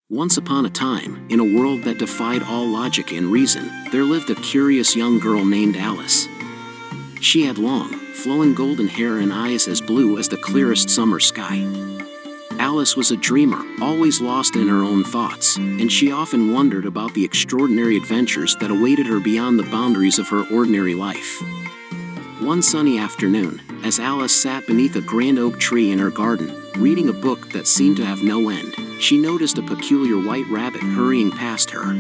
Once upon a time, in a world that defied all logic and reason, there lived a curious young girl named Alice. She had long, flowing golden hair and eyes as blue as the clearest summer sky. Alice was a dreamer, always lost in her own thoughts, and she often wondered about the extraordinary adventures that awaited her beyond the boundaries of her ordinary life. One sunny afternoon, as Alice sat beneath a grand oak tree in her garden, reading a book that seemed to have no end, she noticed a peculiar white rabbit hurrying past her.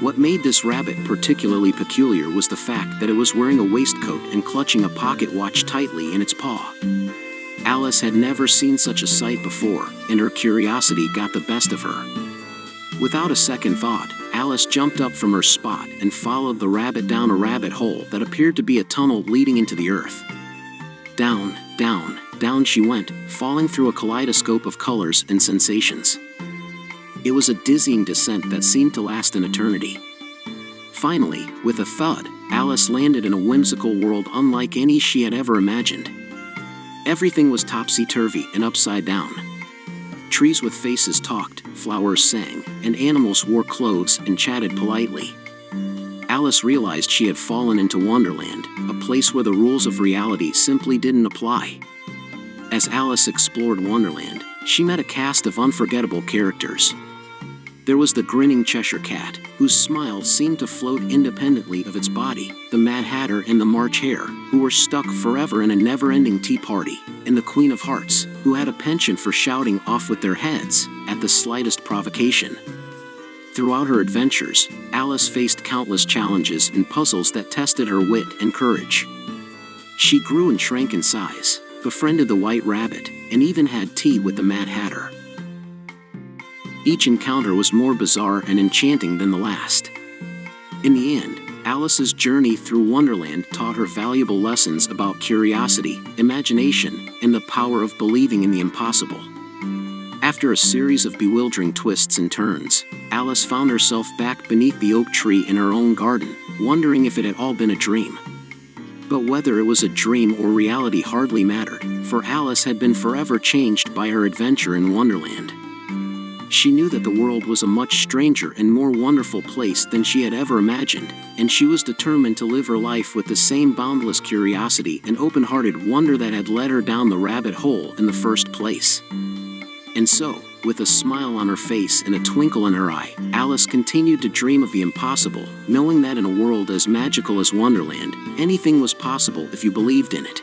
What made this rabbit particularly peculiar was the fact that it was wearing a waistcoat and clutching a pocket watch tightly in its paw. Alice had never seen such a sight before, and her curiosity got the best of her. Without a second thought, Alice jumped up from her spot and followed the rabbit down a rabbit hole that appeared to be a tunnel leading into the earth. Down, down, down she went, falling through a kaleidoscope of colors and sensations. It was a dizzying descent that seemed to last an eternity. Finally, with a thud, Alice landed in a whimsical world unlike any she had ever imagined. Everything was topsy-turvy and upside down. Trees with faces talked, flowers sang, and animals wore clothes and chatted politely. Alice realized she had fallen into Wonderland, a place where the rules of reality simply didn't apply. As Alice explored Wonderland, she met a cast of unforgettable characters. There was the grinning Cheshire Cat, whose smile seemed to float independently of its body, the Mad Hatter and the March Hare, who were stuck forever in a never-ending tea party, and the Queen of Hearts, who had a penchant for shouting off with their heads at the slightest provocation. Throughout her adventures, Alice faced countless challenges and puzzles that tested her wit and courage. She grew and shrank in size, befriended the White Rabbit, and even had tea with the Mad Hatter. Each encounter was more bizarre and enchanting than the last. In the end, Alice's journey through Wonderland taught her valuable lessons about curiosity, imagination, and the power of believing in the impossible. After a series of bewildering twists and turns, Alice found herself back beneath the oak tree in her own garden, wondering if it had all been a dream. But whether it was a dream or reality hardly mattered, for Alice had been forever changed by her adventure in Wonderland. She knew that the world was a much stranger and more wonderful place than she had ever imagined, and she was determined to live her life with the same boundless curiosity and open-hearted wonder that had led her down the rabbit hole in the first place. And so, with a smile on her face and a twinkle in her eye, Alice continued to dream of the impossible, knowing that in a world as magical as Wonderland, anything was possible if you believed in it.